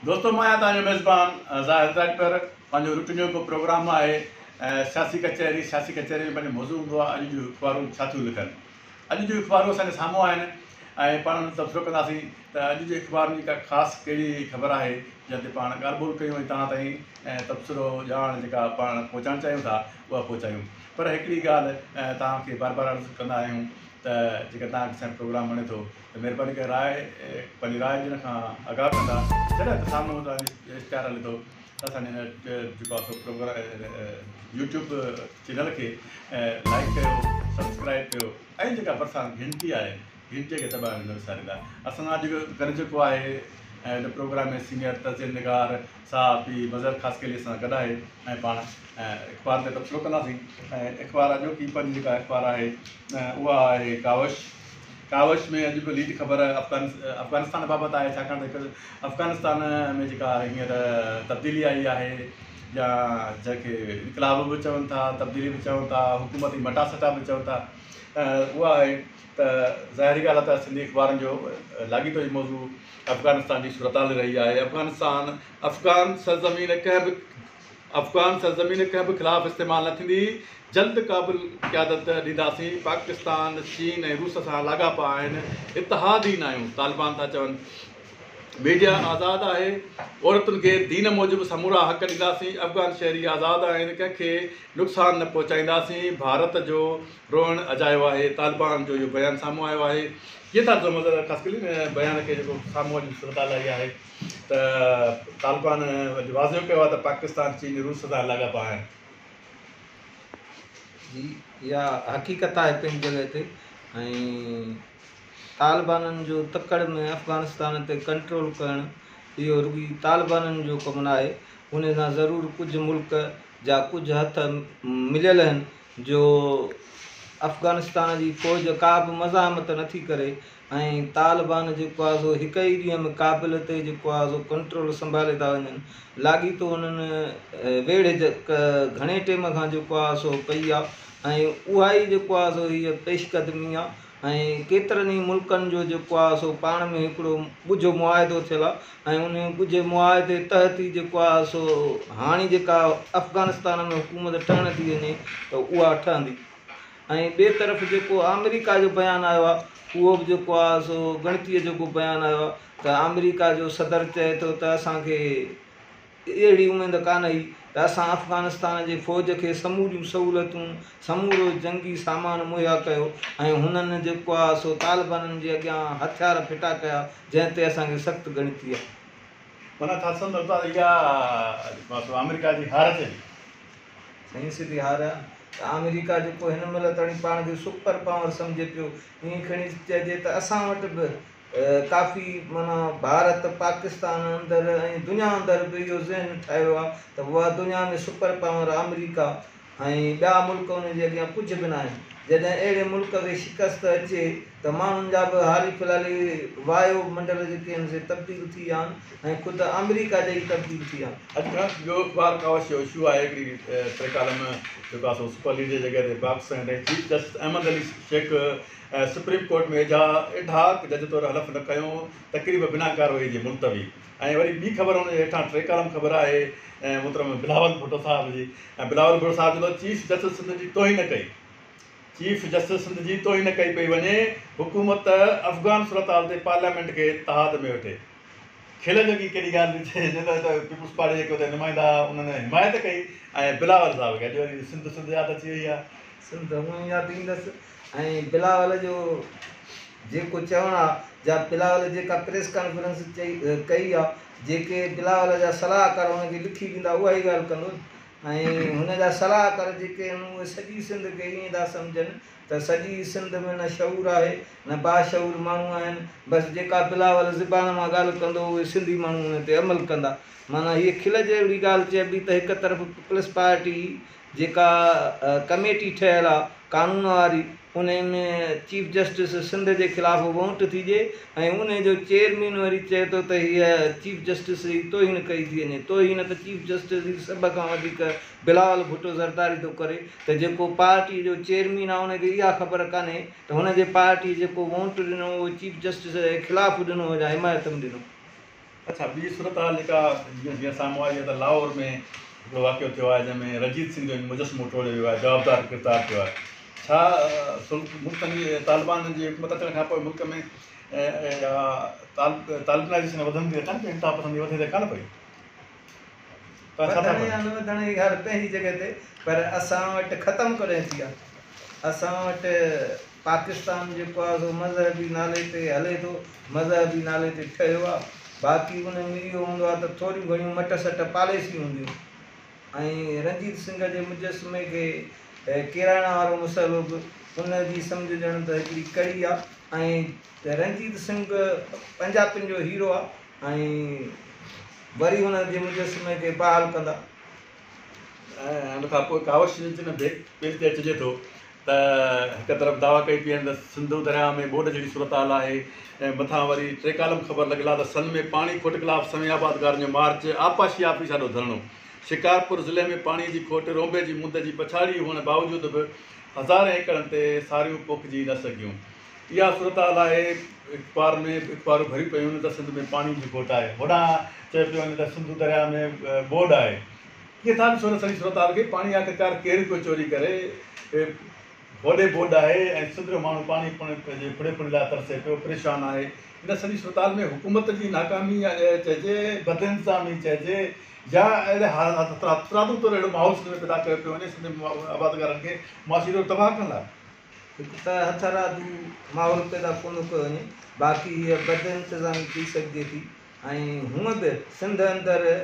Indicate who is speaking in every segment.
Speaker 1: दोस्तों मैं तव्हांजो मेज़बान زاھد راڄپر पंहिंजो रुटीन जो प्रोग्राम आहे सियासी कचहरी में पंहिंजो मौज़ूع हूंदो आहे। अॼु जूं अखबारूं छा थियूं लिखनि, अॼु जूं अखबारूं असांजे साम्हूं आहिनि ऐं पाण तबसरो कंदासीं त अॼु जी अखबारुनि जी का ख़ासि कहिड़ी ख़बर आहे जंहिं ते पाण ॻाल्हि ॿोल कयूं ऐं तव्हां ताईं तबसरो ॼाण जेका पाण पहुचाइणु चाहियूं था उहा पहुचायूं। पर हिकिड़ी ॻाल्हि तव्हांखे बार बार अर्ज़ु कंदा आहियूं त जेका तव्हांखे असांजो प्रोग्राम वणे थो त महिरबानी करे पंहिंजी राय जिन खां आगाह कंदा। जॾहिं त साम्हूं तव्हांजी इश्तिहार हले थो त असांजे जेको आहे प्रोग्राम यूट्यूब चैनल खे लाइक कयो, सब्सक्राइब कयो ऐं जेका भरिसां घंटी आहे घंटीअ खे दॿाइण न विसारींदा। असां अॼु करे जेको आहे हिन प्रोग्राम में सीनियर तज़ियनिगार صحافي मظھر خاصخيلي सां गॾु आहे ऐं पाण अख़बार ते तबसरो कंदासीं। ऐं अख़बार अॼोकी पंहिंजी जेका अख़बार आहे उहा आहे कावश में अॼु बि लीड ख़बर अफ़गानिस्तान बाबति आहे, छाकाणि त अफ़गानिस्तान में जेका हींअर तब्दीली आई आहे या जंहिंखे इनकलाब बि चवनि था, तब्दीली बि चवनि था, हुकूमती मटासटा बि चवनि था, उहा आहे त ज़ाहिरी ॻाल्हि आहे त सिंधी अख़बारनि जो लाॻीतो ई मौज़ूع अफ़गानिस्तान जी सूरतहाल रही आहे। अफ़गान सरज़मीन कंहिं बि ख़िलाफ़ु इस्तेमालु न थींदी, जल्द क़ाबिल क़यादत ॾींदासीं। पाकिस्तान, चीन ऐं रूस सां लाॻापा आहिनि, इतिहादी न आहियूं, तालिबान था चवनि। मीडिया आज़ादु आहे, औरतुनि खे दीन मूजिबि समूरा हक़ ॾींदासीं। अफ़गान शहरी आज़ादु आहिनि, कंहिंखे नुक़सानु न पहुचाईंदासीं। भारत जो रोअणु अजायो आहे, तालिबान जो इहो बयानु साम्हूं आयो आहे। कीअं था ॾिसो मज़हर ख़ासख़ेली बयान खे जेको साम्हूं अॼु सूरतहाल आई आहे त तालिबान वाज़ियो कयो आहे त पाकिस्तान, चीन, रूस सां लाॻापा आहिनि।
Speaker 2: जी, इहा हक़ीक़त आहे पंहिंजी जॻह ते। ऐं तालिबाननि जो तकड़ में अफ़गानिस्तान ते कंट्रोल करणु इहो रुॻी तालिबाननि जो कमु न आहे। उन सां ज़रूरु कुझु मुल्क जा कुझु हथ मिलियल आहिनि जो अफ़गानिस्तान जी फ़ौज का बि मज़ामत नथी करे ऐं तालिबान जेको आहे सो हिकु ई ॾींहं में काबिल ते जेको आहे सो कंट्रोल संभाले था वञनि। लाॻीतो उन्हनि वेड़े घणे टाइम खां जेको आहे सो कई आहे ऐं उहा ई जेको आहे सो हीअ पेशकदमी आहे। ऐं केतिरनि ई मुल्कनि जो जेको आहे सो पाण में हिकिड़ो ॻुझो मुआइदो थियल आहे ऐं उन ॻुझे मुआइदे तहत ई जेको आहे सो हाणे जेका अफ़गानिस्तान में हुकूमत ठहण थी वञे त उहा ठहंदी। ऐं ॿिए तरफ़ जेको अमेरिका जो बयानु आयो आहे उहो बि जेको आहे सो गणतीअ जेको बयानु आयो आहे त अमेरिका जो सदर चए थो त असांखे अहिड़ी उमेद कान हुई त असां अफ़गानिस्तान जे फ़ौज खे समूरियूं सहूलियतूं, समूरो जंगी सामान मुहैया कयो ऐं हुननि जेको आहे सो तालिबाननि जे अॻियां हथियार फिटा कया, जंहिं ते असांखे सख़्तु गणती आहे।
Speaker 1: माना छा सम्झो था इहा अमेरिका जी हार चई
Speaker 2: साईं सिधी हार आहे त अमेरिका जेको हिन महिल ताईं पाण खे सुपर पावर सम्झे पियो, ईअं खणी चइजे त असां वटि बि काफ़ी माना भारत पाकिस्तान अंदरि ऐं दुनिया अंदरि बि इहो ज़हन ठाहियो आहे त उहा दुनिया में सुपर पावर अमेरिका ऐं ॿिया मुल्क उनजे अॻियां कुझु बि न आहिनि। जॾहिं अहिड़े मुल्क खे शिकस्त अचे त माण्हुनि जा बि हाली फ़िलहाल वायु मंडल जेके आहिनि से तब्दील थी विया आहिनि ऐं ख़ुदि अमेरिका जा ई तब्दील थी विया आहिनि।
Speaker 1: अॼुकल्ह ॿियो अख़बार कावश जो इशू आहे हिकिड़ी टे कालम जेको आहे सो सुपर लीड जे जॻह ते पाकिस्तान ऐं chief justice Ahmed Ali Sheikh supreme court में एढाक जज तौरु हलफ़ न कयो, तक़रीब बिना कार्रवाई जी मुलतवी। ऐं वरी ॿी ख़बर हुनजे हेठां टे कालम ख़बर आहे मोहतरम बिलावल भुट्टो साहिब जी। ऐं बिलावल भुट्टो साहिब चवंदो चीफ जस्टिस सिंध जी तोहीन कई, चीफ जस्टिस सिंध जी तोहीन कई पई वञे, हुकूमत अफ़गान सूरतहाल ते पार्लियामेंट खे तहाद में वठे। खिल जोगी कहिड़ी ॻाल्हि थी थिए जंहिं त पीपुल्स पार्टी जेके हुते नुमाइंदा उन्हनि हिमायत कई ऐं बिलावल साहिब खे अॼु वरी सिंध यादि अची वई आहे।
Speaker 2: सिंध हूअं यादि ईंदसि। ऐं बिलावल जो जेको चवणु आहे जा बिलावल जेका प्रेस कॉन्फ्रेंस कई आहे, जेके बिलावल जा सलाहकार हुनखे लिखी ॾींदा उहा ई ॻाल्हि कंदो ऐं हुन जा सलाहकार जेके आहिनि उहे सॼी सिंध खे ईअं था सम्झनि त सॼी सिंध में न शऊर आहे न बाशऊर माण्हू आहिनि, बसि जेका बिलावल ज़बान मां ॻाल्हि कंदो उहे सिंधी माण्हू हुन ते अमल कंदा। माना हीअ खिल जहिड़ी ॻाल्हि चइबी त हिकु तरफ़ पीपल्स पार्टी जेका कमेटी ठहियल आहे कानून वारी, उन में चीफ जस्टिस सिंध जे ख़िलाफ़ु वोट थीजे ऐं उन जो चेयरमैन वरी चए थो त हीअ चीफ जस्टिस जी तोहीन कई थी वञे। तोहीन त चीफ जस्टिस जी सभ खां वधीक बिलावल भुट्टो ज़रदारी थो करे त जेको पार्टी जो चेयरमैन आहे उनखे इहा ख़बर कान्हे त हुनजे पार्टी जेको वोट ॾिनो उहो चीफ जस्टिस जे ख़िलाफ़ु ॾिनो या हिमायत में ॾिनो।
Speaker 1: अच्छा, ॿी सूरतहाल जेका जीअं साम्हूं आई आहे त लाहौर में हिकिड़ो वाक़ियो थियो आहे जंहिंमें रंजीत सिंह जो मुजस्मो टोड़ियो वियो आहे, जवाबदार किरदारु थियो आहे। छा मुल्कनि जी तालिबान जी हुकूमत अचण खां पोइ मुल्क में तालिबानाइज़ेशन वधंदी कान पई, इंतिहा पसंदी वधे त कान पई?
Speaker 2: वधण जी हर पंहिंजी जॻह ते, पर असां वटि ख़तमु कॾहिं थी आहे। असां वटि पाकिस्तान जेको आहे सो मज़हबी नाले ते हले थो, मज़हबी नाले ते ठहियो आहे। बाक़ी उन में इहो हूंदो आहे त थोरियूं घणियूं मट सट पॉलिसियूं हूंदियूं। ऐं रंजीत सिंह जे मुजस्मे खे किराइण वारो मसइलो बि उनजी सम्झ ॼण त हिकिड़ी कड़ी आहे। ऐं रंजीत सिंह पंजाबियुनि जो हीरो आहे ऐं वरी हुन जे मुजस्मे खे बहाल कंदा।
Speaker 1: ऐं हुन खां पोइ कावश में पेज ते अचिजे थो त हिकु तरफ़ दावा कई पई त सिंधु दरिया में ॿोॾ जहिड़ी सूरतहाल आहे, ऐं मथां वरी टे कालम ख़बर लॻियल आहे त सन में पाणी खोट ख़िलाफ़ समयाबादगारनि जो मार्च, आपाशी आफ़ीस ॾाढो धरणो, शिकारपुर ज़िले में पाणी जी खोट, रोंबे जी मुंद जी पछाड़ी हुअण बावजूदि बि हज़ारे एकड़नि ते सारियूं पोखिजी न सघियूं। इहा सूरतहाल आहे। अख़बार में अख़बारूं भरी पयूं आहिनि त सिंध में पाणी जी खोट आहे, होॾां चए पियो वञे त सिंधु दरिया में ॿोॾ आहे। कीअं था ॾिसो त सॼी सूरतहाल खे? पाणी आख़िरकार केरु पियो चोरी करे? होॾे ॿोॾ आहे ऐं सिंध जो माण्हू पाणी पंहिंजे फुड़े फुड़े लाइ तरसे पियो, परेशान आहे। इन सॼी सूरतहाल में हुकूमत जी नाकामी चइजे, बदइंतज़ामी चइजे, या अहिड़े हथरादू तौरु अहिड़ो माहौल सिंध में पैदा कयो पियो वञे सिंध में आबादगारनि खे मुआशिरो तबाह करण लाइ?
Speaker 2: हिकु त हथरादू माहौल पैदा कोन कयो वञे, बाक़ी हीअ बदइंतज़ामी थी सघिजे थी। ऐं हूअं बि सिंध अंदरि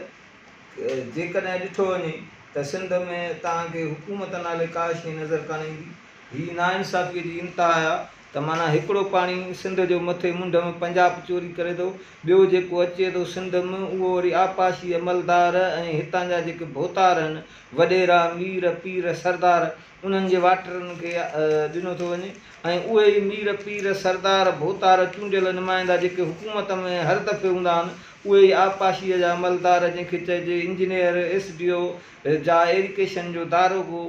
Speaker 2: जेकॾहिं ॾिठो वञे त सिंध में तव्हांखे हुकूमत नाले का शइ नज़र कान ईंदी। हीअ नाइंसाफ़ीअ जी इंतिहा आहे त माना हिकिड़ो पाणी सिंध जो मथे मुंड में पंजाब चोरी करे थो, ॿियो जेको अचे थो सिंध में उहो वरी आपाशी अमलदार ऐं हितां जा जेके भोतार आहिनि, वॾेरा मीर पीर सरदार, उन्हनि जे वाटरनि खे ॾिनो थो वञे। ऐं उहे ई मीर पीर सरदार भोतार चूंडियल नुमाइंदा जेके हुकूमत में हर दफ़े हूंदा आहिनि, उहे ई आपाशीअ जा अमलदार, जंहिंखे चइजे इंजीनियर, SDO जा एजुकेशन जो दारोगो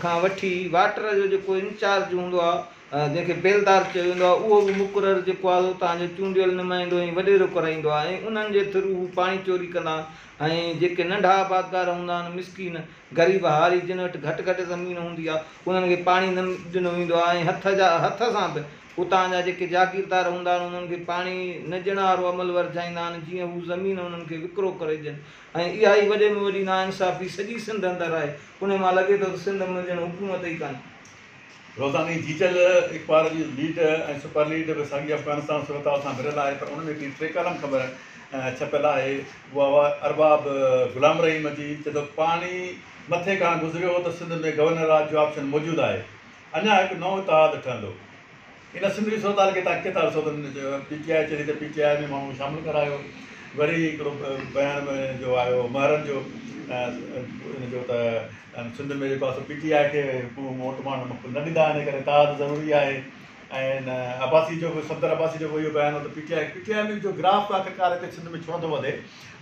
Speaker 2: खां वठी वाटर जो जेको इंचार्ज हूंदो आहे, जंहिंखे बेलदार चयो वेंदो आहे, उहो बि मुक़ररु जेको आहे तव्हांजो चूंडियल नुमाइंदो ऐं वॾेरो कराईंदो आहे। ऐं उन्हनि जे थ्रू पाणी चोरी कंदा। ऐं जेके नंढा आबादगार हूंदा आहिनि, मिसकीन ग़रीब हारी, जिन वटि घटि घटि ज़मीन हूंदी आहे, उन्हनि खे पाणी न ॾिनो वेंदो आहे। ऐं हथ सां बि उतां जा जेके जागीरदार हूंदा आहिनि, उन्हनि खे पाणी न ॾियण वारो अमल वरजाईंदा आहिनि, जीअं हू ज़मीन उन्हनि खे विकिरो करे ॾियनि। ऐं इहा ई वॾे में वॾी नाइंसाफ़ी सॼी सिंध अंदरि आहे। उन मां लॻे थो त सिंध में ॼण हुकूमत ई कान्हे।
Speaker 1: रोज़ानी जीचल अख़बार जी लीड ऐं सुपर लीड बि साॻी अफ़गानिस्तान सूरतहाल सां भरियल आहे, पर उन में हिकिड़ी टे कालम ख़बर छपियल आहे। उहा अरबाब ग़ुलाम रहीम जी, चए थो पाणी मथे खां गुज़रियो त सिंध में गवर्नर राज जो ऑप्शन मौजूदु आहे, अञा हिकु नओं इतिहाद ठहंदो। इन सिंध जी सूरतहाल खे तव्हां कीअं था ॾिसो? PTI चए थी त PTI में माण्हू शामिलु करायो। वरी हिकिड़ो बयान जो आयो मह्रनि जो, इन जो त सिंध में जेको आहे PTI खे वोट माण्हू न ॾींदा, इन करे इतिहाद ज़रूरी आहे। ऐं अब्बासी जो बि सफ़दर अब्बासी जो इहो बयानु हो त PTI में जो ग्राफ आख़िरकार हिते सिंध में छो नथो वधे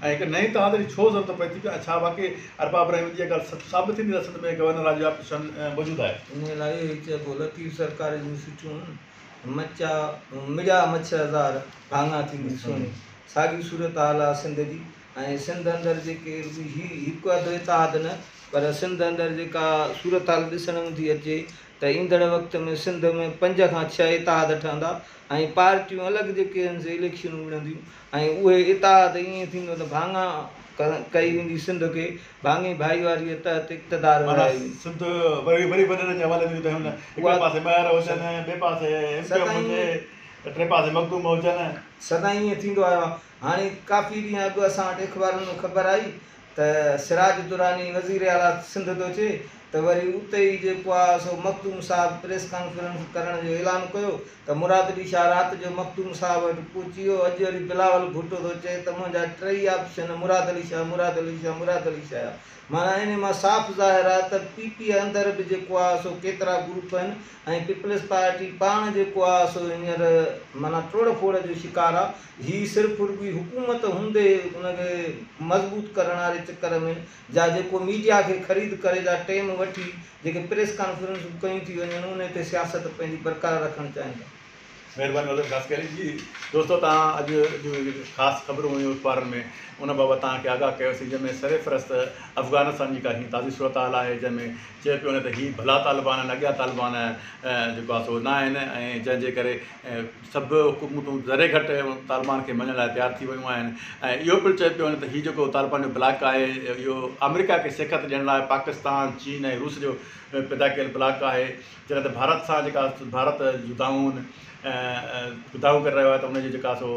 Speaker 1: ऐं हिकु नई इतिहाद जी छो ज़रूरत पए थी? छा वाक़ई अरबाब रहीम जी ॻाल्हि साबित थींदी त सिंध में गवर्नर राज जो ऑप्शन मौजूदु आहे?
Speaker 2: इन लाइ चइबो लतीफ़ सरकार जूं सुठियूं मचा मिड़ा मच्छरदार भाङा थींदी सोनी। साॻी सूरतहाल आहे सिंध जी। ऐं सिंध अंदरि जेके हिकु अधु इतिहाद न, पर सिंध अंदरि जेका सूरतहाल ॾिसण में थी अचे त ईंदड़ वक़्त में सिंध में 5 खां 6 इतिहाद ठहंदा ऐं पार्टियूं अलॻि जेके आहिनि से इलेक्शनूं विढ़ंदियूं ऐं उहे इतिहाद ईअं थींदो त भाङा कई वेंदी सिंध खे, भाङे भाईवारीअ तहत इक़्तिदार
Speaker 1: हलाई सिंध वरी वॾनि जे हवाले में हुन हिकु पासे मह्र हुजनि, ॿिए पासे टे पासे मखदूम हुजनि,
Speaker 2: सदाईं ईअं थींदो आयो आहे। हाणे काफ़ी ॾींहं अॻु असां वटि अख़बारुनि में ख़बर आई त सिराज दुरानी वज़ीर आला सिंध थो अचे, त वरी उते ई जेको आहे सो मखदूम साहिबु प्रेस कॉन्फ्रेंस करण जो ऐलान कयो त मुराद अली शाह राति जो मखदूम साहिब वटि पहुची वियो। अॼु वरी बिलावल भुट्टो थो चए त मुंहिंजा 3 ऑप्शन मुराद अली शाह, मुराद अली शाह, मुराद अली शाह। माना इन मां साफ़ ज़ाहिर आहे त PP अंदरि बि जेको आहे सो केतिरा ग्रुप आहिनि ऐं पीपल्स पार्टी पाण जेको आहे सो हींअर माना तोड़ फोड़ जो शिकार आहे। हीअ सिर्फ़ु रुॻी हुकूमत हूंदे उनखे मज़बूत करण वारे चकर में जा जेको मीडिया खे ख़रीद करे जा टेम वठी जेके प्रेस कॉन्फ्रेंसूं कयूं थी वञनि, उन ते सियासत पंहिंजी बरक़रार रखणु चाहिनि था।
Speaker 1: महिरबानी मज़हर खासखैली जी। दोस्तों तव्हां अॼु जूं ख़ासि ख़बरूं हुयूं अख़बारनि में उन बाबति तव्हांखे आगाह कयोसीं, जंहिंमें सरफ़रस्त अफ़गानिस्तान जी का हीअ ताज़ी सूरतहाल आहे, जंहिंमें चए पियो वञे त हीअ भला तालिबान आहिनि, अॻियां तालिबान जेको आहे सो न आहिनि, ऐं जंहिंजे करे सभु हुकूमतूं ज़रे घटि तालिबान खे मञण लाइ तयारु थी वियूं आहिनि। ऐं इहो पिणु चए पियो वञे त हीउ जेको तालिबान जो ब्लॉक आहे इहो अमेरिका खे शिकस्त ॾियण लाइ पाकिस्तान, चीन ऐं रूस जो पैदा कयल ब्लॉक आहे। जॾहिं त भारत सां जेका भारत जुदाऊं बुधाऊ करे रहियो आहे त उनजी जेका सो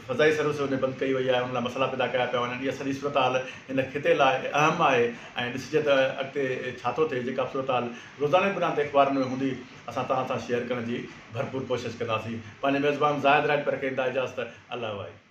Speaker 1: फ़ज़ाई सर्विस उन बंदि कई वई आहे, उन लाइ मसइला पैदा कया पिया वञनि। इहा सॼी सूरतहाल हिन खिते लाइ अहम आहे ऐं ॾिसिजे त अॻिते छा थो थिए। जेका सूरतहाल रोज़ाने बुनियाद ते अख़बारनि में हूंदी असां तव्हां सां शेयर करण जी भरपूर कोशिशि कंदासीं। पंहिंजे मेज़बान ज़ाहिद राॼपर खे ईंदा इजाज़त। अल्लाह वाहे।